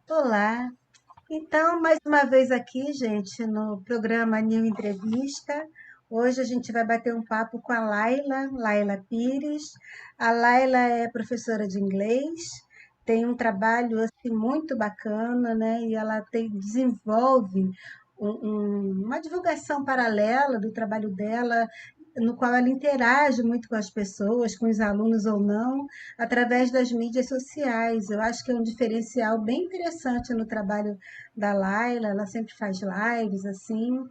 Olá. Então, mais uma vez aqui, gente, no programa New Entrevista. Hoje a gente vai bater um papo com a Laila Pires. A Laila é professora de inglês, tem um trabalho assim muito bacana, né? E ela desenvolve uma divulgação paralela do trabalho dela, no qual ela interage muito com as pessoas, com os alunos ou não, através das mídias sociais. Eu acho que é um diferencial bem interessante no trabalho da Laila, ela sempre faz lives assim.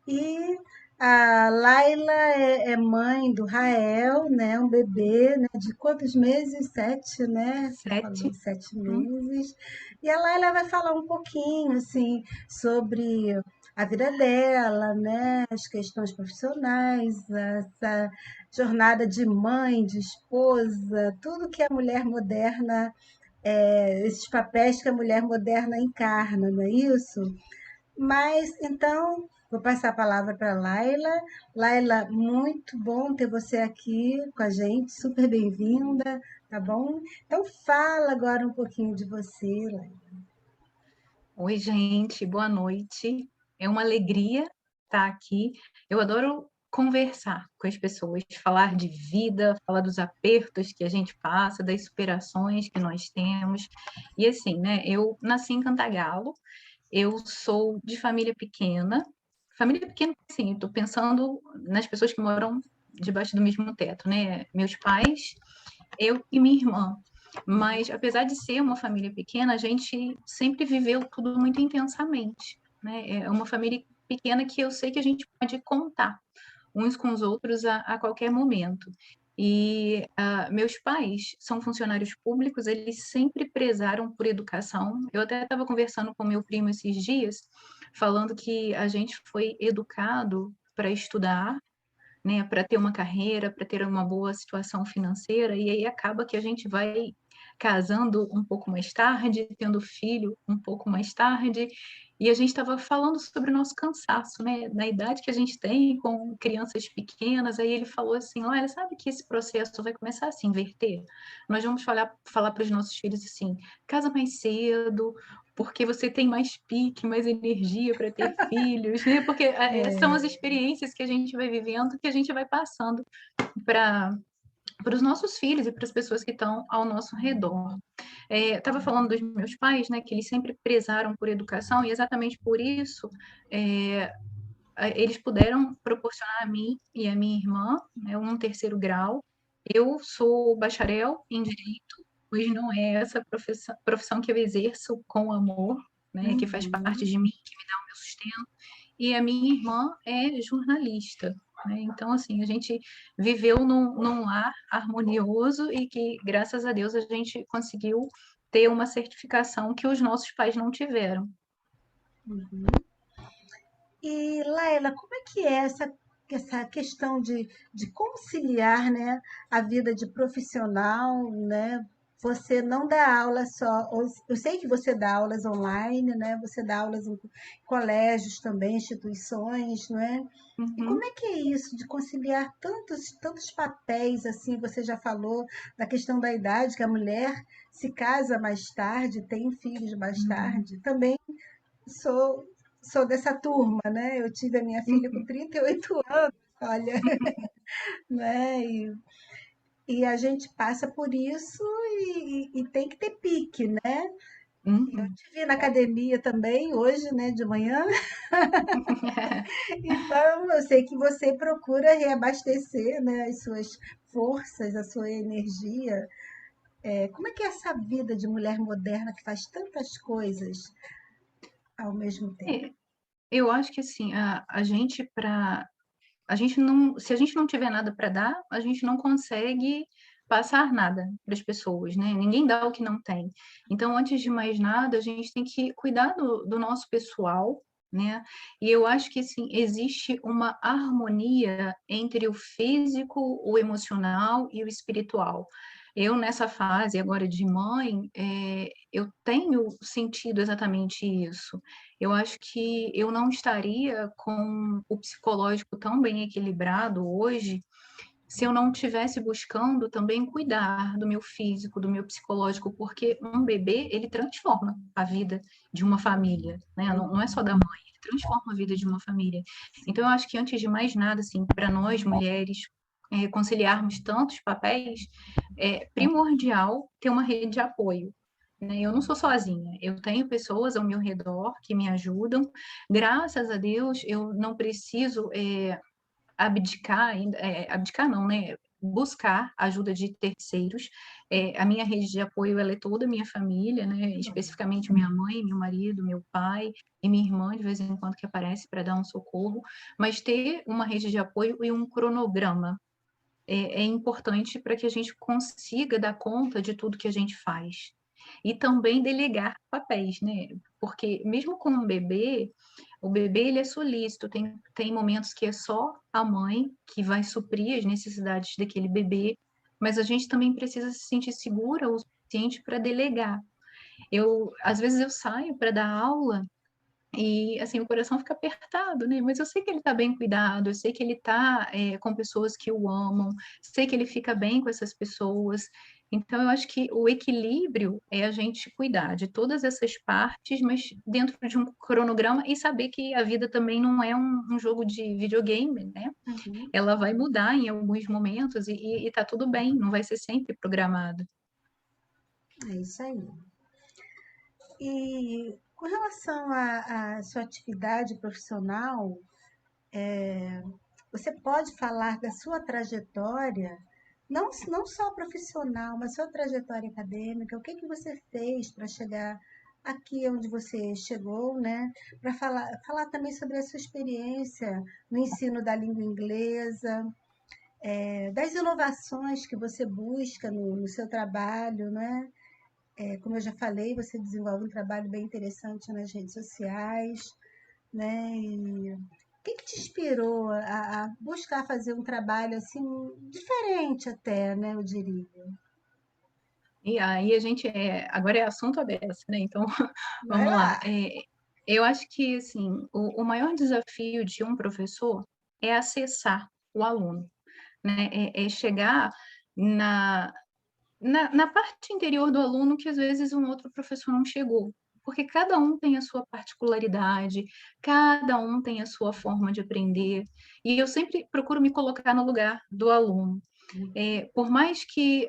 E a Laila é mãe do Rael, né, um bebê, né, de quantos meses? 7, né? Você falou Sete. 7 Hum. meses. E a Laila vai falar um pouquinho assim sobre a vida dela, né, as questões profissionais, essa jornada de mãe, de esposa, tudo que a mulher moderna, esses papéis que a mulher moderna encarna, não é isso? Mas então, vou passar a palavra para a Laila. Laila, muito bom ter você aqui com a gente, super bem-vinda, tá bom? Então, fala agora um pouquinho de você, Laila. Oi, gente, boa noite. É uma alegria estar aqui. Eu adoro conversar com as pessoas, falar de vida, falar dos apertos que a gente passa, das superações que nós temos. E assim, né? Eu nasci em Cantagalo, eu sou de família pequena, sim, estou pensando nas pessoas que moram debaixo do mesmo teto, né? Meus pais, eu e minha irmã. Mas, apesar de ser uma família pequena, a gente sempre viveu tudo muito intensamente, né? É uma família pequena que eu sei que a gente pode contar uns com os outros a qualquer momento. E meus pais são funcionários públicos, eles sempre prezaram por educação. Eu até estava conversando com meu primo esses dias, falando que a gente foi educado para estudar, né, para ter uma carreira, para ter uma boa situação financeira, e aí acaba que a gente vai casando um pouco mais tarde, tendo filho um pouco mais tarde, e a gente estava falando sobre o nosso cansaço, né, na idade que a gente tem com crianças pequenas, aí ele falou assim, olha, sabe que esse processo vai começar a se inverter? Nós vamos falar para os nossos filhos assim, casa mais cedo, porque você tem mais pique, mais energia para ter filhos, né? Porque são as experiências que a gente vai vivendo, que a gente vai passando para os nossos filhos e para as pessoas que estão ao nosso redor. Estava falando dos meus pais, né, que eles sempre prezaram por educação e exatamente por isso é, eles puderam proporcionar a mim e a minha irmã, né, um terceiro grau. Eu sou bacharel em direito, pois não é essa profissão que eu exerço com amor, né, que faz parte Uhum. de mim, que me dá o meu sustento, e a minha irmã é jornalista. Né? Então, assim, a gente viveu num lar harmonioso e que, graças a Deus, a gente conseguiu ter uma certificação que os nossos pais não tiveram. E, Laila, como é que é essa questão de conciliar, né, a vida de profissional, né? Você não dá aula só, eu sei que você dá aulas online, né? Você dá aulas em colégios também, instituições, não é? E como Uhum, é que é isso de conciliar tantos papéis assim? Você já falou da questão da idade, que a mulher se casa mais tarde, tem filhos mais uhum, tarde. Também sou, sou dessa turma, né? Eu tive a minha filha com uhum, 38 anos, olha, né? E a gente passa por isso e tem que ter pique, né? Eu uhum. te vi na academia também hoje, né, de manhã. Então, eu sei que você procura reabastecer, né, as suas forças, a sua energia. Como é que é essa vida de mulher moderna que faz tantas coisas ao mesmo tempo? É, eu acho que assim, a gente para a gente não, se a gente não tiver nada para dar, a gente não consegue passar nada para as pessoas, né? Ninguém dá o que não tem. Então, antes de mais nada, a gente tem que cuidar do nosso pessoal, né? E eu acho que assim, existe uma harmonia entre o físico, o emocional e o espiritual. Eu, nessa fase agora de mãe, eu tenho sentido exatamente isso. Eu acho que eu não estaria com o psicológico tão bem equilibrado hoje se eu não estivesse buscando também cuidar do meu físico, do meu psicológico, porque um bebê, ele transforma a vida de uma família, né? Não é só da mãe, ele transforma a vida de uma família. Então, eu acho que antes de mais nada, assim, para nós mulheres conciliarmos tantos papéis, é primordial ter uma rede de apoio. Né? Eu não sou sozinha, eu tenho pessoas ao meu redor que me ajudam. Graças a Deus, eu não preciso abdicar, abdicar não, né? Buscar ajuda de terceiros. A minha rede de apoio ela é toda a minha família, né? Especificamente minha mãe, meu marido, meu pai e minha irmã, de vez em quando que aparece para dar um socorro. Mas ter uma rede de apoio e um cronograma é importante para que a gente consiga dar conta de tudo que a gente faz. E também delegar papéis, né? Porque mesmo com um bebê, o bebê ele é solícito, tem momentos que é só a mãe que vai suprir as necessidades daquele bebê, mas a gente também precisa se sentir segura o suficiente para delegar. Às vezes eu saio para dar aula e, assim, o coração fica apertado, né? Mas eu sei que ele está bem cuidado, eu sei que ele está com pessoas que o amam, sei que ele fica bem com essas pessoas. Então, eu acho que o equilíbrio é a gente cuidar de todas essas partes, mas dentro de um cronograma e saber que a vida também não é um jogo de videogame, né? Uhum. Ela vai mudar em alguns momentos e tá tudo bem, não vai ser sempre programado. É isso aí. E com relação à sua atividade profissional, você pode falar da sua trajetória, não só profissional, mas sua trajetória acadêmica, o que que você fez para chegar aqui onde você chegou, né? Para falar também sobre a sua experiência no ensino da língua inglesa, das inovações que você busca no seu trabalho, né? Como eu já falei, você desenvolve um trabalho bem interessante nas redes sociais, né? E o que que te inspirou a buscar fazer um trabalho assim diferente até, né? Eu diria. E aí a gente agora é assunto aberto, né? Então, Vai vamos lá. lá. Eu acho que assim, o maior desafio de um professor é acessar o aluno, né? É chegar na, na parte interior do aluno que às vezes um outro professor não chegou. Porque cada um tem a sua particularidade, cada um tem a sua forma de aprender, e eu sempre procuro me colocar no lugar do aluno. Por mais que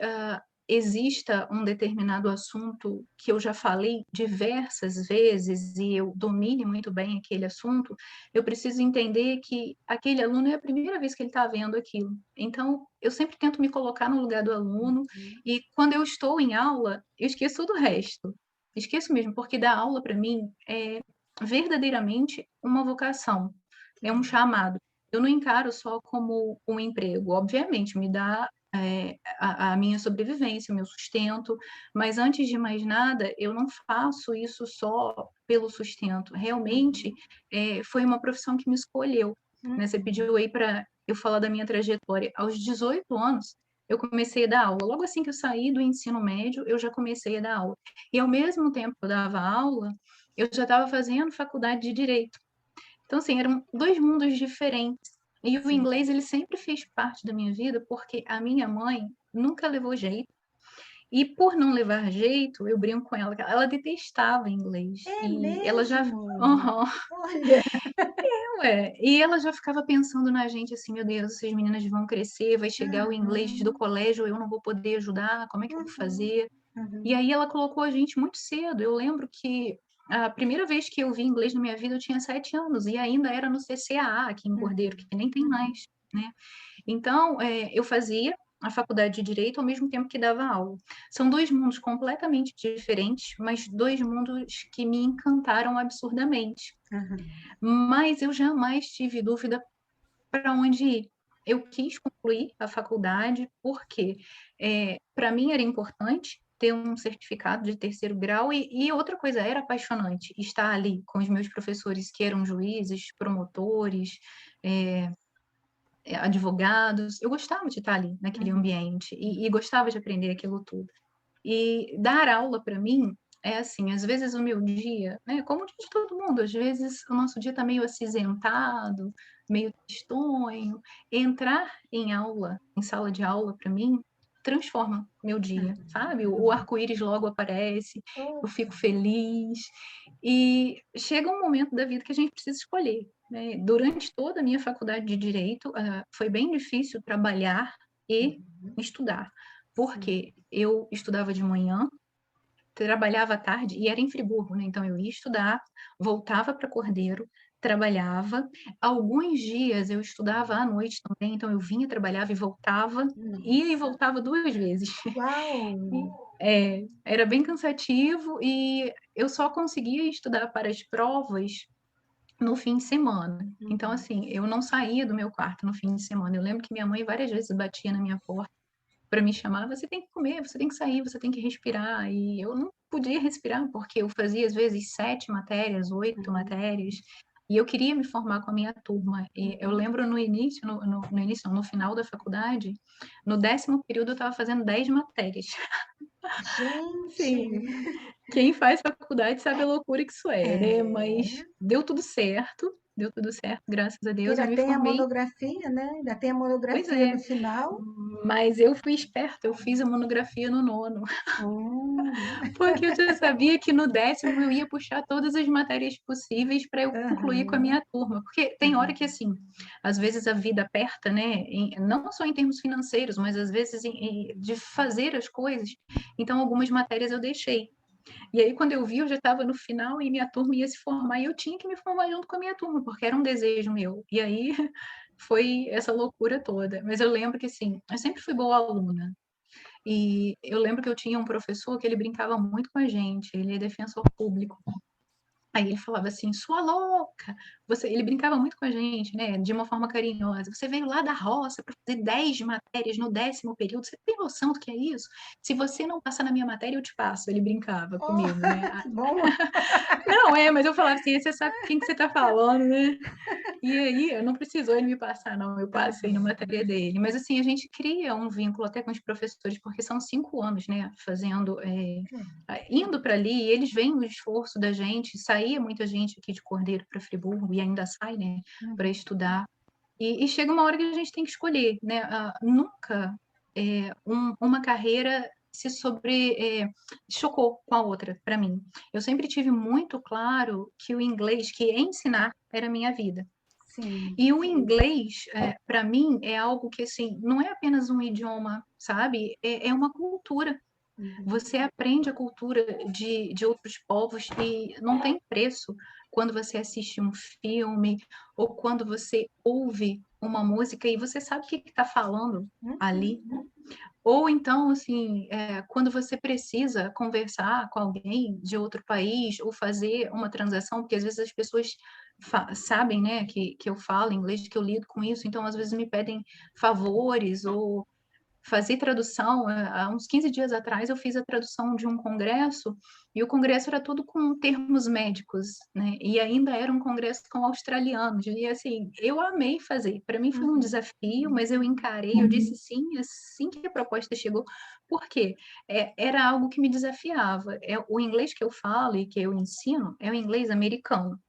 exista um determinado assunto que eu já falei diversas vezes e eu domine muito bem aquele assunto, eu preciso entender que aquele aluno é a primeira vez que ele está vendo aquilo. Então, eu sempre tento me colocar no lugar do aluno e quando eu estou em aula, eu esqueço do resto. Esqueço mesmo, porque dar aula para mim é verdadeiramente uma vocação, é um chamado. Eu não encaro só como um emprego, obviamente, me dá a minha sobrevivência, o meu sustento, mas antes de mais nada, eu não faço isso só pelo sustento. Realmente, foi uma profissão que me escolheu. Né? Você pediu aí para eu falar da minha trajetória. Aos 18 anos, eu comecei a dar aula. Logo assim que eu saí do ensino médio, eu já comecei a dar aula. E ao mesmo tempo que eu dava aula, eu já estava fazendo faculdade de Direito. Então, assim, eram dois mundos diferentes. E o Sim. inglês, ele sempre fez parte da minha vida, porque a minha mãe nunca levou jeito. E por não levar jeito, eu brinco com ela, que ela detestava inglês. É E ela já. mesmo? Uhum. Olha. E ela já ficava pensando na gente assim, meu Deus, essas meninas vão crescer, vai chegar o inglês do Uhum, colégio, eu não vou poder ajudar, como é que eu vou uhum, fazer? E uhum, aí ela colocou a gente muito cedo. Eu lembro que a primeira vez que eu vi inglês na minha vida eu tinha 7 anos e ainda era no CCAA aqui em Cordeiro, que nem tem mais, né? Então, eu fazia a faculdade de Direito ao mesmo tempo que dava aula. São dois mundos completamente diferentes, mas dois mundos que me encantaram absurdamente. uhum, Mas eu jamais tive dúvida para onde ir. Eu quis concluir a faculdade porque, para mim, era importante ter um certificado de terceiro grau e outra coisa, era apaixonante estar ali com os meus professores que eram juízes, promotores, é, advogados. Eu gostava de estar ali naquele uhum. ambiente e gostava de aprender aquilo tudo. E dar aula para mim é assim, às vezes o meu dia, né, como o dia de todo mundo, às vezes o nosso dia está meio acinzentado, meio tristonho. Entrar em aula, em sala de aula, para mim, transforma meu dia, sabe? O arco-íris logo aparece, eu fico Opa. feliz. E chega um momento da vida que a gente precisa escolher, né? Durante toda a minha faculdade de Direito, foi bem difícil trabalhar e estudar, Sim. porque eu estudava de manhã, trabalhava à tarde e era em Friburgo, né? Então eu ia estudar, voltava para Cordeiro, trabalhava. Alguns dias eu estudava à noite também, então eu vinha, trabalhava e voltava, ia e Nossa. voltava 2 vezes. E, Uau! era bem cansativo e eu só conseguia estudar para as provas no fim de semana. Então, assim, eu não saía do meu quarto no fim de semana. Eu lembro que minha mãe várias vezes batia na minha porta para me chamar, você tem que comer, você tem que sair, você tem que respirar. E eu não podia respirar, porque eu fazia, às vezes, 7 matérias, 8 matérias, e eu queria me formar com a minha turma. E eu lembro no início, no início, não, no final da faculdade, no 10º período eu estava fazendo 10 matérias. Gente, Sim, quem faz faculdade sabe a loucura que isso é, né? Mas é. deu tudo certo, graças a Que Deus, eu ainda me tem a formei. monografia, né? Ainda tem a Pois monografia no é, final. mas eu fui esperta, eu fiz a monografia no 9º. Hum, Porque eu já sabia que no 10º eu ia puxar todas as matérias possíveis para eu concluir com a aham, minha turma. Porque tem hora que, assim, às vezes a vida aperta, né? Não só em termos financeiros, mas às vezes de fazer as coisas. Então, algumas matérias eu deixei. E aí, quando eu vi, eu já estava no final e minha turma ia se formar e eu tinha que me formar junto com a minha turma, porque era um desejo meu. E aí foi essa loucura toda. Mas eu lembro que, assim, eu sempre fui boa aluna. E eu lembro que eu tinha um professor que ele brincava muito com a gente, ele é defensor público. Aí ele falava assim, sua louca, ele brincava muito com a gente, né, de uma forma carinhosa. Você veio lá da roça para fazer 10 matérias no 10º período, você tem noção do que é isso? Se você não passar na minha matéria, eu te passo. Ele brincava oh, comigo, né? que bom! Não, mas eu falava assim, você sabe com quem que você está falando, né? E aí, não precisou ele me passar, não, eu passei na matéria dele. Mas, assim, a gente cria um vínculo até com os professores, porque são 5 anos, né, fazendo, indo para ali, e eles veem o esforço da gente, saía muita gente aqui de Cordeiro para Friburgo, e ainda sai, né, para estudar. E chega uma hora que a gente tem que escolher, né, nunca uma carreira se chocou com a outra, para mim. Eu sempre tive muito claro que o inglês, que ensinar, era a minha vida. Sim. E o inglês, para mim, é algo que, assim, não é apenas um idioma, sabe? É uma cultura. Você aprende a cultura de outros povos e não tem preço quando você assiste um filme ou quando você ouve uma música e você sabe o que está falando ali. Ou então, assim, quando você precisa conversar com alguém de outro país ou fazer uma transação, porque às vezes as pessoas sabem, né, que eu falo inglês, que eu lido com isso, então às vezes me pedem favores ou fazer tradução. Há uns 15 dias atrás eu fiz a tradução de um congresso e o congresso era todo com termos médicos, né? E ainda era um congresso com australianos. E assim, eu amei fazer. Para mim foi um desafio, mas eu encarei, eu disse sim, assim que a proposta chegou, porque era algo que me desafiava. O inglês que eu falo e que eu ensino é o inglês americano.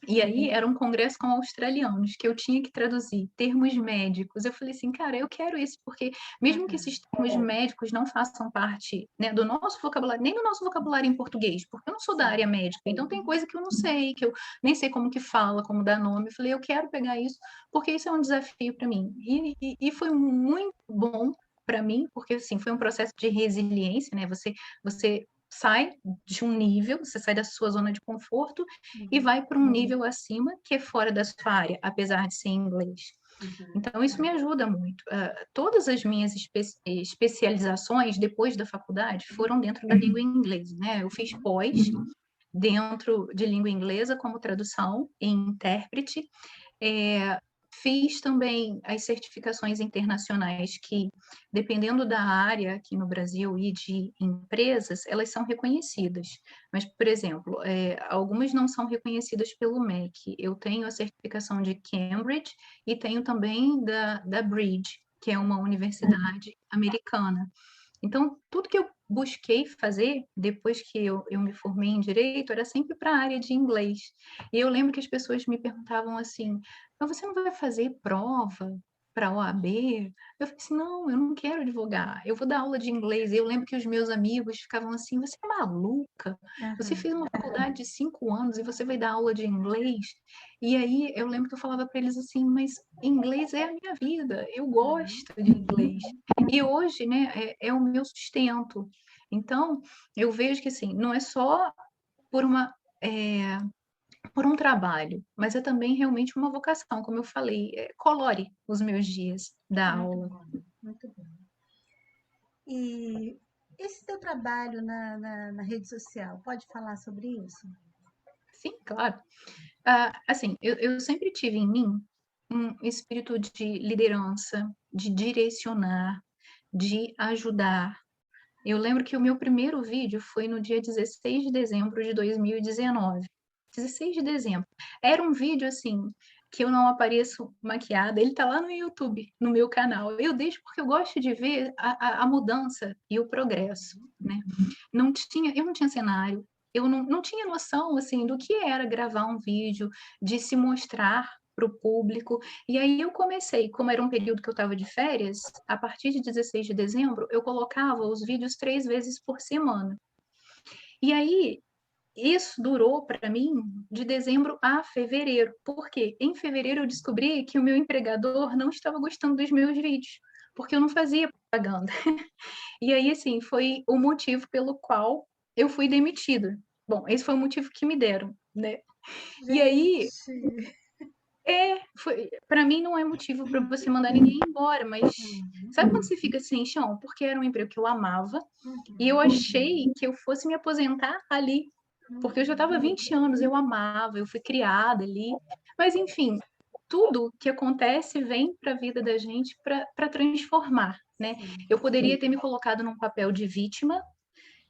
E aí era um congresso com australianos que eu tinha que traduzir termos médicos. Eu falei assim, cara, eu quero isso porque mesmo que esses termos médicos não façam parte, né, do nosso vocabulário, nem do nosso vocabulário em português, porque eu não sou da área médica, então tem coisa que eu não sei, que eu nem sei como que fala, como dá nome. Eu falei, eu quero pegar isso porque isso é um desafio para mim. E foi muito bom para mim, porque assim, foi um processo de resiliência, né? Você sai de um nível, você sai da sua zona de conforto e vai para um nível acima que é fora da sua área, apesar de ser em inglês. Então, isso me ajuda muito. Todas as minhas especializações depois da faculdade foram dentro da língua inglesa, né? Eu fiz pós dentro de língua inglesa como tradução e intérprete. É, fiz também as certificações internacionais que, dependendo da área aqui no Brasil e de empresas, elas são reconhecidas. Mas, por exemplo, algumas não são reconhecidas pelo MEC. Eu tenho a certificação de Cambridge e tenho também da Bridge, que é uma universidade americana. Então, tudo que eu busquei fazer, depois que eu me formei em Direito, era sempre para a área de inglês. E eu lembro que as pessoas me perguntavam assim: "Mas você não vai fazer prova para a OAB?" Eu falei assim: "Não, eu não quero advogar, eu vou dar aula de inglês". E eu lembro que os meus amigos ficavam assim: "Você é maluca? Você Aham. fez uma faculdade de 5 anos e você vai dar aula de inglês?" E aí eu lembro que eu falava para eles assim: "Mas inglês é a minha vida, eu Uhum. gosto de inglês". E hoje, né, é o meu sustento. Então, eu vejo que, assim, não é só por por um trabalho, mas é também realmente uma vocação, como eu falei, colore os meus dias da Muito aula. bom, muito bom. E esse teu trabalho na rede social, pode falar sobre isso? Sim, claro. Assim, eu sempre tive em mim um espírito de liderança, de direcionar, de ajudar. Eu lembro que o meu primeiro vídeo foi no dia 16 de dezembro de 2019. 16 de dezembro. Era um vídeo, assim, que eu não apareço maquiada, ele tá lá no YouTube, no meu canal. Eu deixo porque eu gosto de ver a mudança e o progresso, né. Eu não tinha cenário, eu não tinha noção, assim, do que era gravar um vídeo, de se mostrar para o público. E aí eu comecei, como era um período que eu estava de férias, a partir de 16 de dezembro, eu colocava os vídeos 3 vezes por semana. E aí, isso durou para mim de dezembro a fevereiro, porque em fevereiro eu descobri que o meu empregador não estava gostando dos meus vídeos, porque eu não fazia propaganda. E aí, assim, foi o motivo pelo qual eu fui demitida. Bom, esse foi o motivo que me deram, né. E aí Gente. foi para mim não é motivo para você mandar ninguém embora, mas sabe Uhum, quando você fica sem chão? Porque era um emprego que eu amava, e eu uhum, achei que eu fosse me aposentar ali, porque eu já estava há uhum. 20 anos, eu amava, eu fui criada ali. Mas enfim, tudo que acontece vem para a vida da gente para transformar, né. Sim, Eu poderia ter me colocado num papel de vítima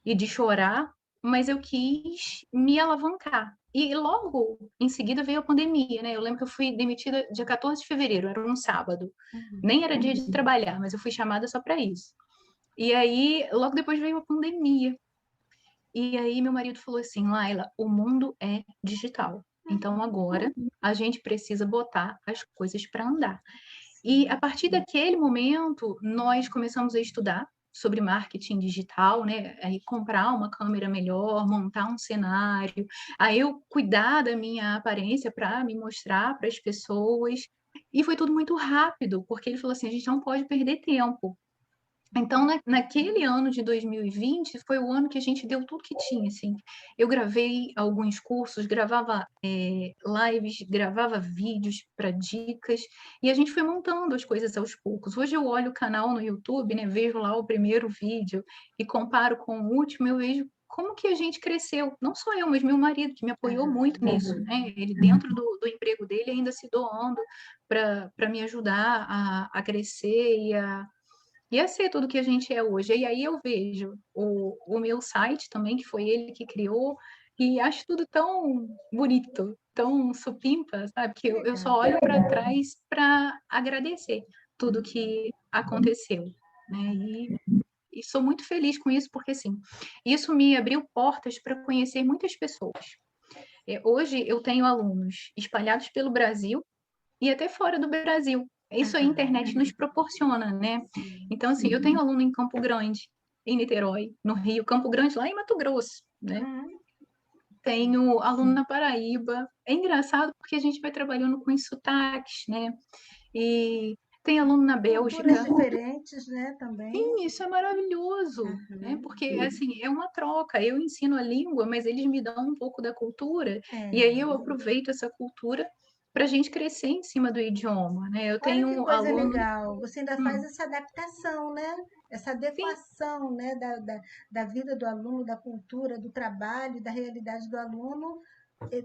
e de chorar, mas eu quis me alavancar. E logo em seguida veio a pandemia, né? Eu lembro que eu fui demitida dia 14 de fevereiro, era um sábado. uhum. Nem era dia de trabalhar, mas eu fui chamada só para isso. E aí, logo depois veio a pandemia. E aí, meu marido falou assim: Laila, o mundo é digital. Então, agora a gente precisa botar as coisas para andar. E a Sim. partir daquele momento, nós começamos a estudar sobre marketing digital, né? Aí comprar uma câmera melhor, montar um cenário, aí eu cuidar da minha aparência para me mostrar para as pessoas. E foi tudo muito rápido, porque ele falou assim: a gente não pode perder tempo. Então, naquele ano de 2020, foi o ano que a gente deu tudo que tinha, assim. Eu gravei alguns cursos, gravava, lives, gravava vídeos para dicas, e a gente foi montando as coisas aos poucos. Hoje eu olho o canal no YouTube, né, vejo lá o primeiro vídeo e comparo com o último, eu vejo como que a gente cresceu. Não só eu, mas meu marido, que me apoiou Aham. muito nisso, né. Ele dentro do emprego dele ainda se doando para me ajudar a crescer e a ser tudo que a gente é hoje. E aí eu vejo o meu site também, que foi ele que criou, e acho tudo tão bonito, tão supimpa, sabe, que eu Legal. só olho para trás para agradecer tudo que aconteceu, né. E sou muito feliz com isso, porque, assim, isso me abriu portas para conhecer muitas pessoas. Hoje eu tenho alunos espalhados pelo Brasil e até fora do Brasil. Isso a Aham. internet nos proporciona, né. Sim. Então, assim, eu tenho aluno em Campo Grande, em Niterói, no Rio, Campo Grande lá em Mato Grosso, né. Uhum. Tenho aluno na Paraíba. É engraçado porque a gente vai trabalhando com os sotaques, né. E tem aluno na Culturas Bélgica. diferentes, né, também. Sim, isso é maravilhoso, né, Uhum. porque, assim, é uma troca. Eu ensino a língua, mas eles me dão um pouco da cultura, e aí É. eu aproveito essa cultura para a gente crescer em cima do idioma, né. Eu Olha que tenho coisa aluno. legal. Você ainda faz Hum, essa adaptação, né? Essa sim, adequação, né, da vida do aluno, da cultura, do trabalho, da realidade do aluno,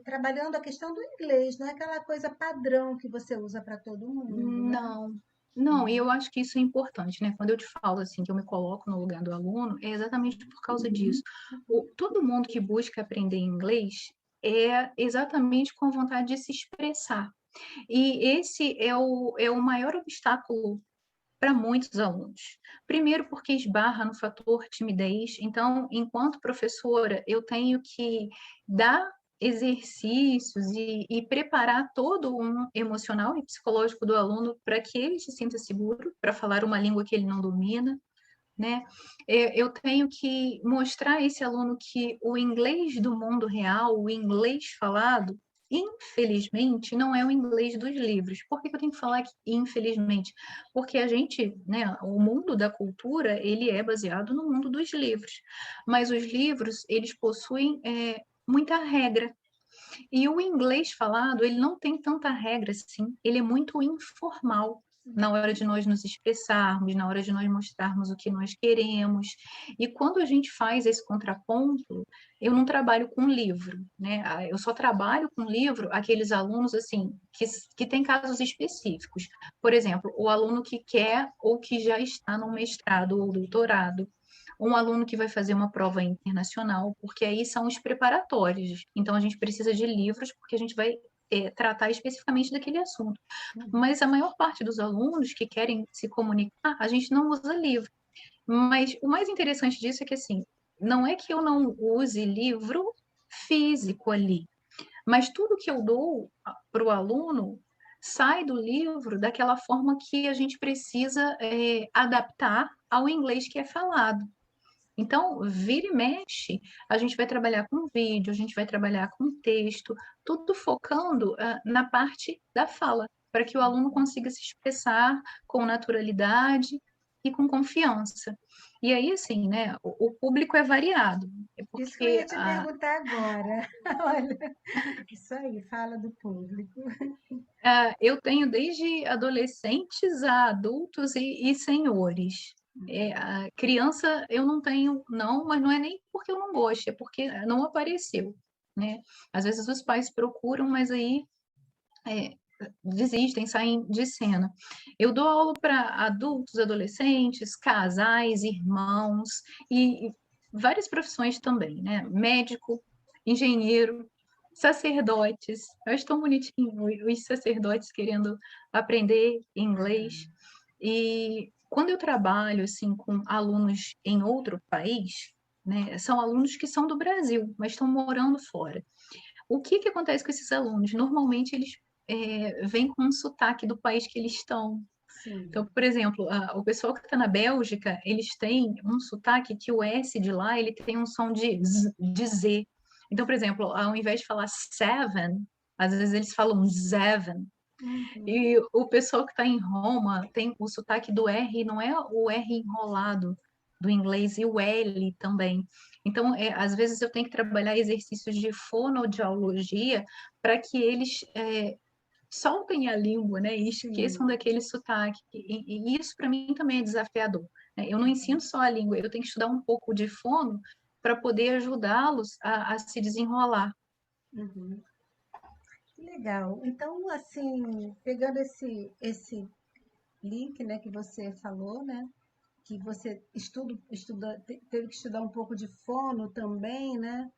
trabalhando a questão do inglês, não é aquela coisa padrão que você usa para todo mundo, né? não, não, e eu acho que isso é importante, né, quando eu te falo, assim, que eu me coloco no lugar do aluno, é exatamente por causa disso. Todo mundo que busca aprender inglês é exatamente com vontade de se expressar. E esse é o maior obstáculo para muitos alunos. Primeiro, porque esbarra no fator timidez, então, enquanto professora, eu tenho que dar exercícios e preparar todo um emocional e psicológico do aluno para que ele se sinta seguro para falar uma língua que ele não domina, né? Eu tenho que mostrar a esse aluno que o inglês do mundo real, o inglês falado, infelizmente, não é o inglês dos livros. Por que eu tenho que falar que infelizmente? Porque a gente, né, o mundo da cultura, ele é baseado no mundo dos livros. Mas os livros, eles possuem muita regra. E o inglês falado, ele não tem tanta regra assim, ele é muito informal na hora de nós nos expressarmos, na hora de nós mostrarmos o que nós queremos. E quando a gente faz esse contraponto, eu não trabalho com livro, né? Eu só trabalho com livro aqueles alunos assim que têm casos específicos. Por exemplo, o aluno que quer ou que já está no mestrado ou doutorado, um aluno que vai fazer uma prova internacional, porque aí são os preparatórios. Então, a gente precisa de livros, porque a gente vai tratar especificamente daquele assunto. Mas a maior parte dos alunos que querem se comunicar, a gente não usa livro. Mas o mais interessante disso é que, assim, não é que eu não use livro físico ali, mas tudo que eu dou para o aluno sai do livro daquela forma que a gente precisa adaptar ao inglês que é falado. Então, vira e mexe, a gente vai trabalhar com vídeo, a gente vai trabalhar com texto, tudo focando na parte da fala, para que o aluno consiga se expressar com naturalidade e com confiança. E aí, assim, né, o público é variado, é Isso que eu ia porque te perguntar agora. Olha, isso aí, fala do público. eu tenho desde adolescentes a adultos e senhores. A criança eu não tenho, não, mas não é nem porque eu não gosto, é porque não apareceu, né? Às vezes os pais procuram, mas aí é, desistem, saem de cena. Eu dou aula para adultos, adolescentes, casais, irmãos e várias profissões também, né? Médico, engenheiro, sacerdotes. Eu acho tão bonitinho os sacerdotes querendo aprender inglês. E quando eu trabalho assim com alunos em outro país, né, são alunos que são do Brasil, mas estão morando fora. O que que acontece com esses alunos? Normalmente eles vêm com um sotaque do país que eles estão. Sim. Então, por exemplo, o pessoal que está na Bélgica, eles têm um sotaque que o S de lá, ele tem um som de Z. Então, por exemplo, ao invés de falar seven, às vezes eles falam seven. Uhum. E o pessoal que está em Roma tem o sotaque do R, não é o R enrolado do inglês, e o L também. Então, às vezes eu tenho que trabalhar exercícios de fonoaudiologia para que eles soltem a língua, né, e esqueçam Sim. daquele sotaque. E isso para mim também é desafiador, né? Eu não ensino só a língua, eu tenho que estudar um pouco de fono para poder ajudá-los a se desenrolar. Uhum. Legal. Então, assim, pegando esse link, né, que você falou, né, que você teve que estudar um pouco de fono também, né?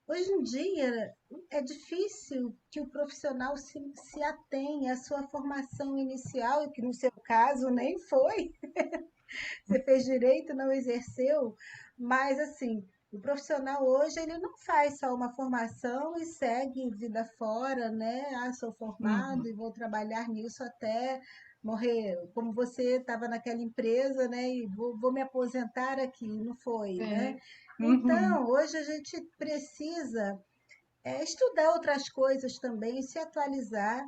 Hoje em dia é difícil que o profissional se atenha à sua formação inicial, que no seu caso nem foi. Você fez direito, não exerceu, mas assim, o profissional hoje ele não faz só uma formação e segue vida fora, né? Ah, sou formado Uhum, e vou trabalhar nisso até morrer. Como você estava naquela empresa, né? E vou me aposentar aqui, não foi, né? é, uhum, Então, hoje a gente precisa estudar outras coisas também, se atualizar.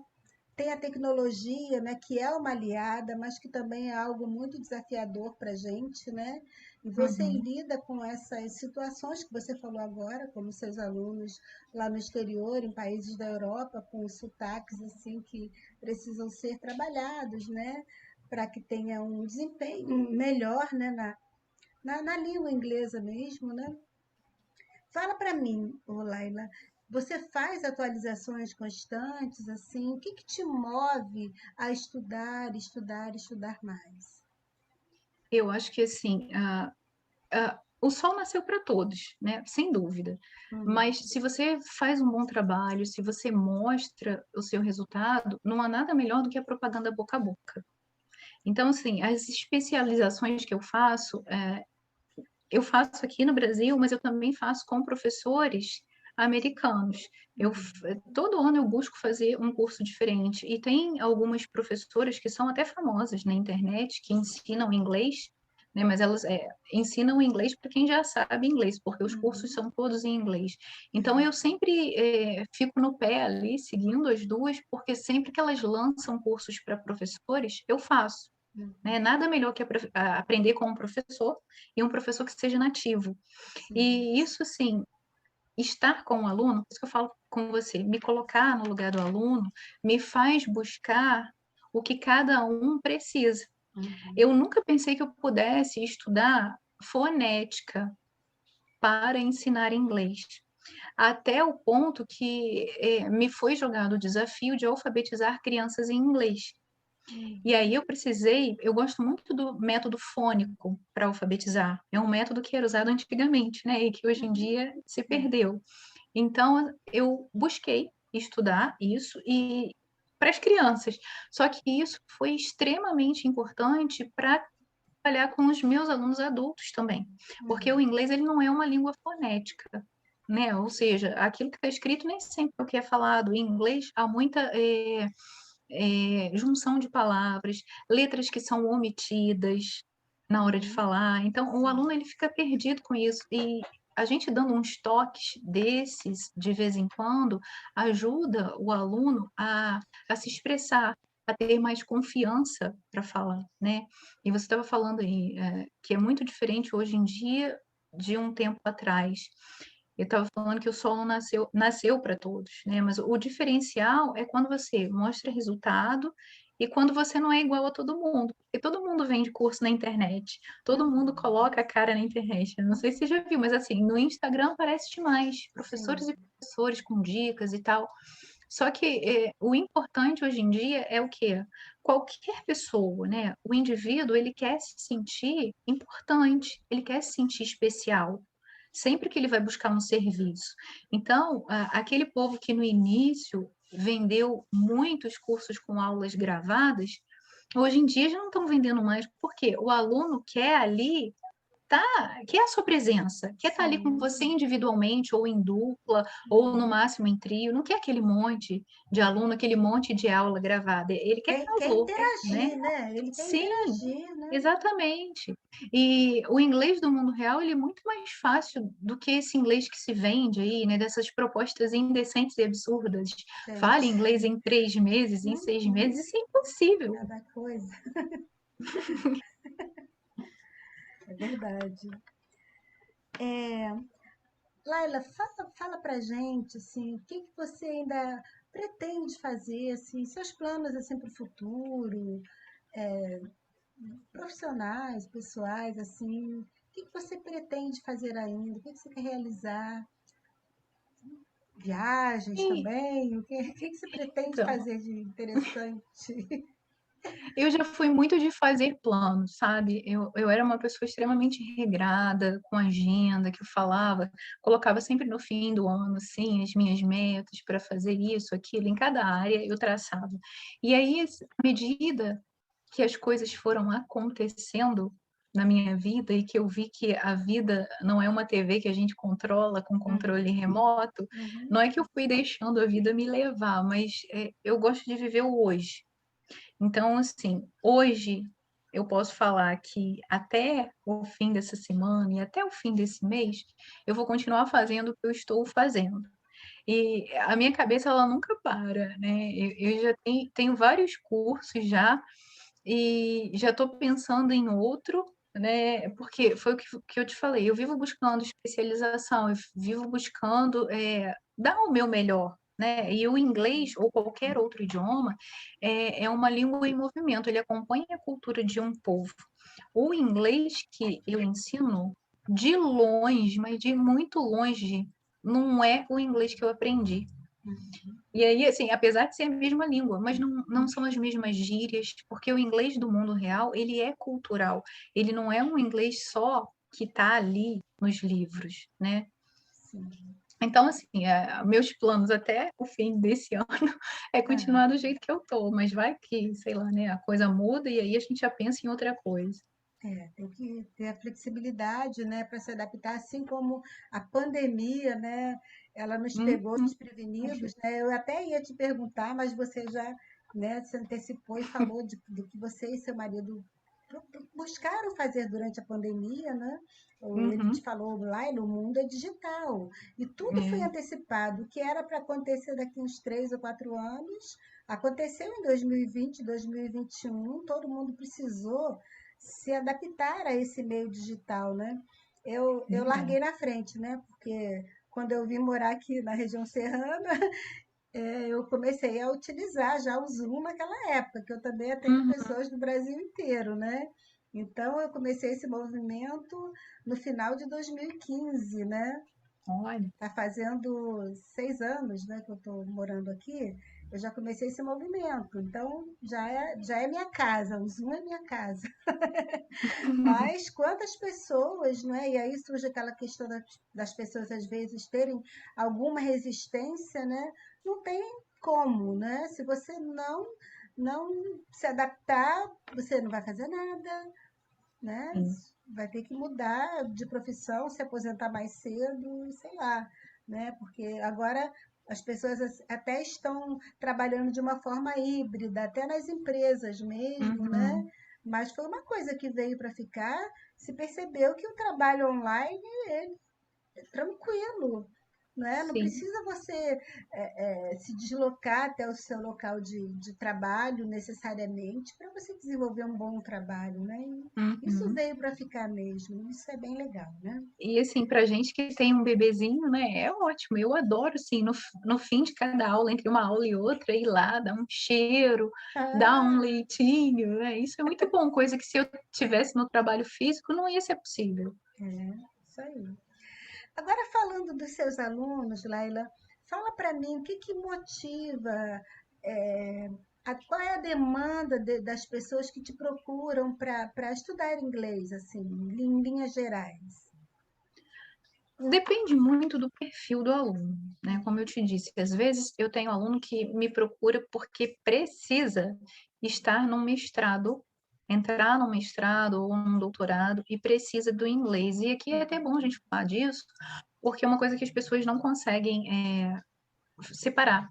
Tem a tecnologia, né, que é uma aliada, mas que também é algo muito desafiador para a gente, né? E você uhum. lida com essas situações que você falou agora, como seus alunos lá no exterior, em países da Europa, com sotaques assim que precisam ser trabalhados, né? Para que tenha um desempenho melhor, né, na língua inglesa mesmo, né? Fala para mim, ô Laila, você faz atualizações constantes, assim? O que que te move a estudar, estudar, estudar mais? Eu acho que assim, o sol nasceu para todos, né? Sem dúvida. Uhum. Mas se você faz um bom trabalho, se você mostra o seu resultado, não há nada melhor do que a propaganda boca a boca. Então, assim, as especializações que eu faço aqui no Brasil, mas eu também faço com professores americanos. Todo ano eu busco fazer um curso diferente. E tem algumas professoras que são até famosas na internet, que ensinam inglês, né? Mas elas ensinam inglês para quem já sabe inglês, porque os cursos Uhum. são todos em inglês. Então eu sempre fico no pé ali, seguindo as duas, porque sempre que elas lançam cursos para professores, eu faço. Né? Nada melhor que aprender com um professor e um professor que seja nativo. Sim. E isso, assim, estar com o aluno, por isso que eu falo com você, me colocar no lugar do aluno, me faz buscar o que cada um precisa. Uhum. Eu nunca pensei que eu pudesse estudar fonética para ensinar inglês. Até o ponto que me foi jogado o desafio de alfabetizar crianças em inglês. E Uhum. aí eu gosto muito do método fônico para alfabetizar. É um método que era usado antigamente, né? E que hoje em Uhum. dia se É. perdeu. Então, eu busquei estudar isso e para as crianças. Só que isso foi extremamente importante para trabalhar com os meus alunos adultos também, porque o Uhum. inglês ele não é uma língua fonética, né? Ou seja, aquilo que está escrito nem sempre é o que é falado. Em inglês há muita junção de palavras, letras que são omitidas na hora de Uhum. falar. Então, o Sim. aluno ele fica perdido com isso. E a gente dando uns toques desses de vez em quando ajuda o aluno a se expressar, a ter mais confiança para falar, né? E você estava falando aí que é muito diferente hoje em dia de um tempo atrás. Eu estava falando que o solo nasceu para todos, né? Mas o diferencial é quando você mostra resultado e quando você não é igual a todo mundo. Porque todo mundo vende curso na internet, todo mundo Uhum. coloca a cara na internet. Eu não sei se você já viu, mas assim, no Instagram aparece demais professores Sim. e professores com dicas e tal. Só que o importante hoje em dia é o quê? Qualquer pessoa, né? O indivíduo, ele quer se sentir importante, ele quer se sentir especial, sempre que ele vai buscar um serviço. Então, aquele povo que no início vendeu muitos cursos com aulas gravadas, hoje em dia já não estão vendendo mais, porque o aluno quer ali quer a sua presença, quer estar ali com você Sim. individualmente, ou em dupla, ou no Uhum. máximo em trio, não quer aquele monte de aluno, aquele monte de aula gravada, ele quer Quer favor, né? interagir, né? Ele quer Sim, interagir, né? exatamente. E o inglês do mundo real, ele é muito mais fácil do que esse inglês que se vende aí, né? Dessas propostas indecentes e absurdas. Fale Gente. inglês em 3 meses, em 6 meses, Uhum. isso é impossível. Cada coisa. É verdade. Laila, fala pra gente, assim, o que que você ainda pretende fazer, assim, seus planos, assim, para o futuro, profissionais, pessoais, assim, o que que você pretende fazer ainda? O que que você quer realizar? Viagens E, também? O que que você pretende então, fazer de interessante? eu já fui muito de fazer planos, sabe? Eu era uma pessoa extremamente regrada, com agenda, que eu falava, colocava sempre no fim do ano, assim, as minhas metas para fazer isso, aquilo, em cada área eu traçava. E aí, à medida que as coisas foram acontecendo na minha vida e que eu vi que a vida não é uma TV que a gente controla com controle Uhum, remoto, uhum, não é que eu fui deixando a vida me levar, mas eu gosto de viver o hoje. Então, assim, hoje eu posso falar que até o fim dessa semana e até o fim desse mês, eu vou continuar fazendo o que eu estou fazendo. E a minha cabeça, ela nunca para, né? Eu já tenho vários cursos já, e já estou pensando em outro, né? Porque foi o que eu te falei, eu vivo buscando especialização, eu vivo buscando dar o meu melhor, né? E o inglês ou qualquer outro idioma é uma língua em movimento, ele acompanha a cultura de um povo. O inglês que eu ensino, de longe, mas de muito longe, não é o inglês que eu aprendi. uhum. E aí, assim, apesar de ser a mesma língua, mas não são as mesmas gírias, porque o inglês do mundo real, ele é cultural. Ele não é um inglês só que está ali nos livros, né? Sim. Então, assim, meus planos até o fim desse ano é Ah, continuar do jeito que eu tô, mas vai que, sei lá, né, a coisa muda e aí a gente já pensa em outra coisa. tem que ter a flexibilidade, né, para se adaptar, assim como a pandemia, né, ela nos pegou Uhum. desprevenidos, né? Eu até ia te perguntar, mas você já, né, se antecipou e falou do que você e seu marido buscaram fazer durante a pandemia, né? Ele te Uhum. falou lá, no mundo é digital e tudo foi É, antecipado. O que era para acontecer daqui uns 3 ou 4 anos aconteceu em 2020, 2021. Todo mundo precisou se adaptar a esse meio digital, né? Eu verdade. larguei na frente, né? Porque quando eu vim morar aqui na região serrana, eu comecei a utilizar já o Zoom naquela época, que eu também atendo Uhum. pessoas do Brasil inteiro, né? Então, eu comecei esse movimento no final de 2015, né? Olha, Está fazendo 6 anos, né, que eu estou morando aqui. Eu já comecei esse movimento, então já é minha casa, o Zoom é minha casa. Mas quantas pessoas, né? E aí surge aquela questão das pessoas às vezes terem alguma resistência, né? Não tem como, né? Se você não se adaptar, você não vai fazer nada, né? sim. Vai ter que mudar de profissão, se aposentar mais cedo, sei lá, né? Porque agora as pessoas até estão trabalhando de uma forma híbrida, até nas empresas mesmo, né? Uhum. Mas foi uma coisa que veio para ficar. Se percebeu que o trabalho online é tranquilo, né? Não Sim. precisa você se deslocar até o seu local de trabalho necessariamente para você desenvolver um bom trabalho, né? E isso Uhum. veio para ficar mesmo, isso é bem legal, né? E assim, pra gente que tem um bebezinho, né, é ótimo. Eu adoro, assim, no fim de cada aula, entre uma aula e outra, ir lá, dar um cheiro, dar um Ah, leitinho, né? Isso é muito bom, coisa que se eu tivesse no trabalho físico não ia ser possível. isso aí. Agora, falando dos seus alunos, Laila, fala para mim o que que motiva, é, qual é a demanda das pessoas que te procuram para estudar inglês, assim, em linhas gerais? Depende muito do perfil do aluno, né? Como eu te disse, às vezes eu tenho aluno que me procura porque precisa estar num mestrado, entrar num mestrado ou num doutorado e precisa do inglês. E aqui é até bom a gente falar disso, porque é uma coisa que as pessoas não conseguem separar.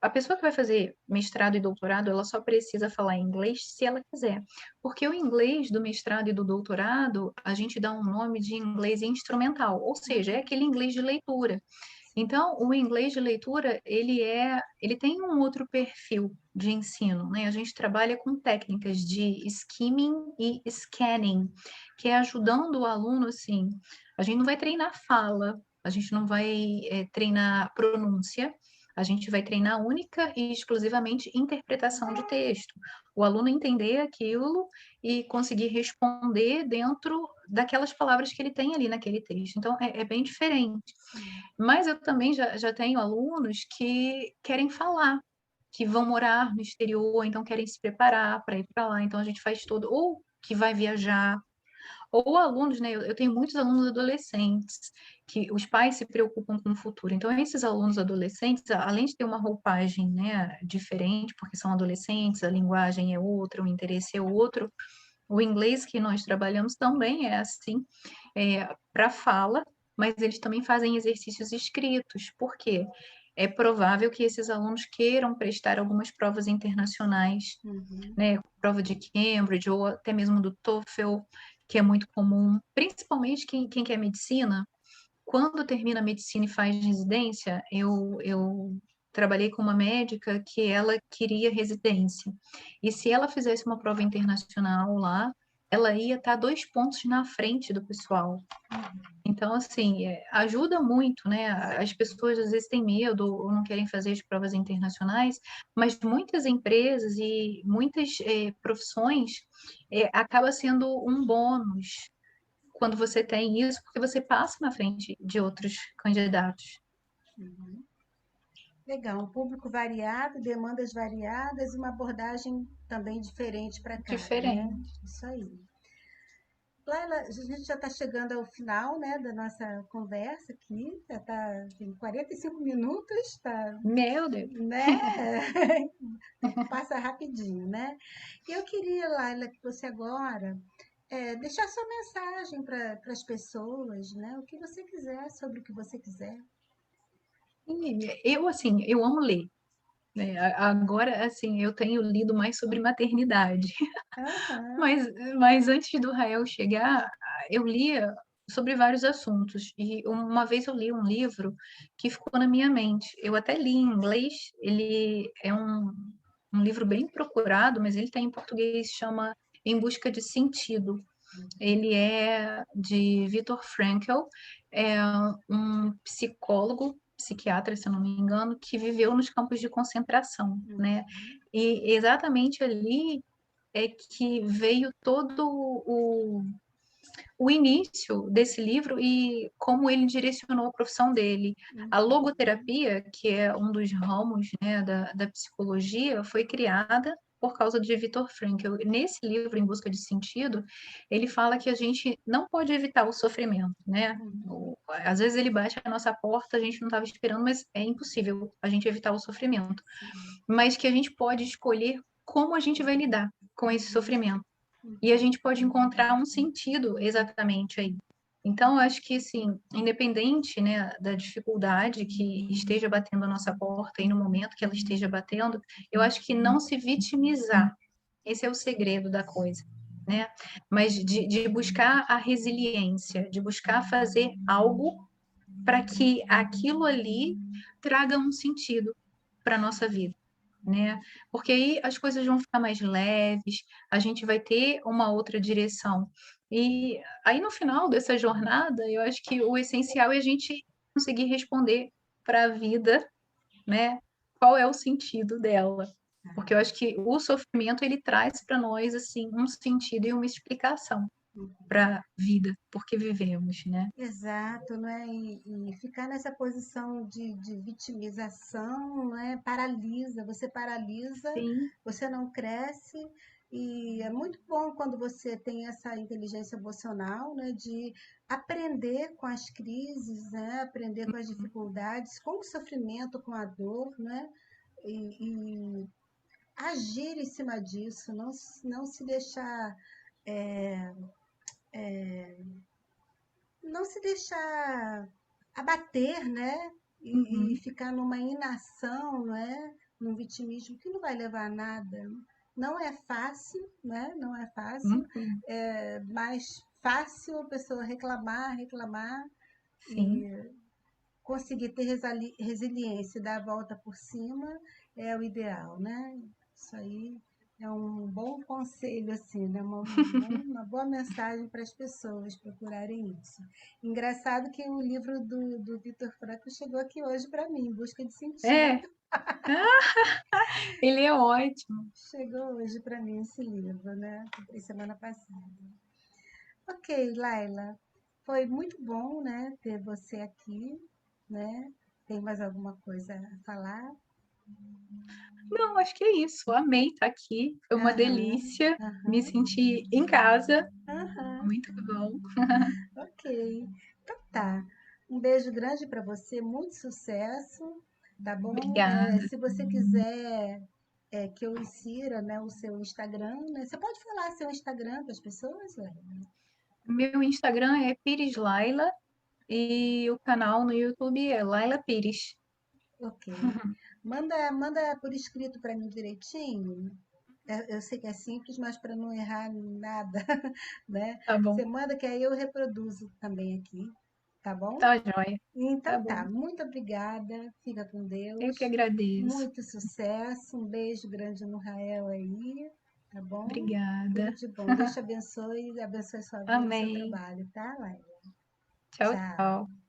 A pessoa que vai fazer mestrado e doutorado, ela só precisa falar inglês se ela quiser. Porque o inglês do mestrado e do doutorado, a gente dá um nome de inglês instrumental, ou seja, é aquele inglês de leitura. Então, o inglês de leitura, ele tem um outro perfil de ensino, né? A gente trabalha com técnicas de skimming e scanning, que é ajudando o aluno, assim, a gente não vai treinar fala, a gente não vai treinar pronúncia, a gente vai treinar única e exclusivamente interpretação de texto. O aluno entender aquilo e conseguir responder dentro daquelas palavras que ele tem ali naquele texto. Então, é bem diferente. Sim. Mas eu também já tenho alunos que querem falar, que vão morar no exterior, então querem se preparar para ir para lá. Então a gente faz todo, ou que vai viajar, ou alunos, né? Eu tenho muitos alunos adolescentes que os pais se preocupam com o futuro. Então, esses alunos adolescentes, além de ter uma roupagem, né, diferente, porque são adolescentes, a linguagem é outra, o interesse é outro, o inglês que nós trabalhamos também é assim, para fala, mas eles também fazem exercícios escritos. Por quê? É provável que esses alunos queiram prestar algumas provas internacionais, Uhum. né, prova de Cambridge ou até mesmo do TOEFL, que é muito comum, principalmente quem quer medicina. Quando termina a medicina e faz residência, eu trabalhei com uma médica que ela queria residência. E se ela fizesse uma prova internacional lá, ela ia estar 2 pontos na frente do pessoal. Então, assim, ajuda muito, né? As pessoas às vezes têm medo ou não querem fazer as provas internacionais, mas muitas empresas e muitas profissões acaba sendo um bônus quando você tem isso, porque você passa na frente de outros candidatos. Uhum. Legal, um público variado, demandas variadas e uma abordagem também diferente para cada, né? Diferente. Isso aí. Laila, a gente já está chegando ao final, né, da nossa conversa aqui, já está em 45 minutos, tá, Meu Deus. né? O tempo passa rapidinho, né? E eu queria, Laila, que você agora deixar sua mensagem para as pessoas, né? O que você quiser, sobre o que você quiser. Eu, assim, eu amo ler, né? Agora, assim, eu tenho lido mais sobre maternidade. Aham. Mas, mas antes do Rael chegar, eu lia sobre vários assuntos. E uma vez eu li um livro que ficou na minha mente. Eu até li em inglês, ele é um livro bem procurado, mas ele tem em português, chama Em Busca de Sentido. Ele é de Viktor Frankl, é um psicólogo, psiquiatra, se eu não me engano, que viveu nos campos de concentração, né? E exatamente ali é que veio todo o início desse livro e como ele direcionou a profissão dele. A logoterapia, que é um dos ramos, né, da psicologia, foi criada por causa de Viktor Frankl. Nesse livro, Em Busca de Sentido, ele fala que a gente não pode evitar o sofrimento, né? Às vezes ele bate a nossa porta, a gente não estava esperando, mas é impossível a gente evitar o sofrimento. Mas que a gente pode escolher como a gente vai lidar com esse sofrimento. E a gente pode encontrar um sentido exatamente aí. Então, eu acho que, assim, independente, né, da dificuldade que esteja batendo a nossa porta e no momento que ela esteja batendo, eu acho que não se vitimizar, esse é o segredo da coisa, né? Mas de buscar a resiliência, de buscar fazer algo para que aquilo ali traga um sentido para a nossa vida, né? Porque aí as coisas vão ficar mais leves, a gente vai ter uma outra direção. E aí no final dessa jornada, eu acho que o essencial é a gente conseguir responder para a vida, né? Qual é o sentido dela? Porque eu acho que o sofrimento ele traz para nós assim um sentido e uma explicação para a vida, porque vivemos, né? Exato, né? E ficar nessa posição de vitimização, né? Você paralisa, Sim. você não cresce, e é muito bom quando você tem essa inteligência emocional, né? De aprender com as crises, né? Aprender com as dificuldades, com o sofrimento, com a dor, né? E agir em cima disso, não se deixar. é, não se deixar abater, né? E Uhum. ficar numa inação, né? Num vitimismo que não vai levar a nada. Não é fácil, né? Não é fácil, Uhum. é mais fácil a pessoa reclamar, reclamar Sim. e conseguir ter resiliência e dar a volta por cima é o ideal, né? Isso aí é um bom conselho, assim, né? Uma boa mensagem para as pessoas procurarem isso. Engraçado que o livro do Vitor Franco chegou aqui hoje para mim, Em Busca de Sentido. É, ele é ótimo. Chegou hoje para mim esse livro, né? Comprei semana passada. Ok, Laila, foi muito bom, né, ter você aqui, né? Tem mais alguma coisa a falar? Não, acho que é isso. Amei estar aqui. Foi uma Aham, delícia. Me aham, senti em casa. aham. Muito bom. Ok. Então tá. Um beijo grande para você, muito sucesso, tá bom? Obrigada. Se você quiser que eu insira, né, o seu Instagram, né? Você pode falar seu Instagram para as pessoas, Laila? Meu Instagram é Pires Laila e o canal no YouTube é Laila Pires. Ok. Manda por escrito para mim direitinho. Eu sei que é simples, mas para não errar nada, né? Tá bom. Você manda que aí eu reproduzo também aqui, tá bom? Tá joia. Tá Então tá, bom. muito obrigada, fica com Eu que Deus, agradeço. muito sucesso, um beijo grande no Rael aí, tá bom? Tudo Obrigada. de bom. Deus te abençoe, abençoe sua vida e seu Amém. trabalho, tá, Laila? Tchau, Tchau. tchau.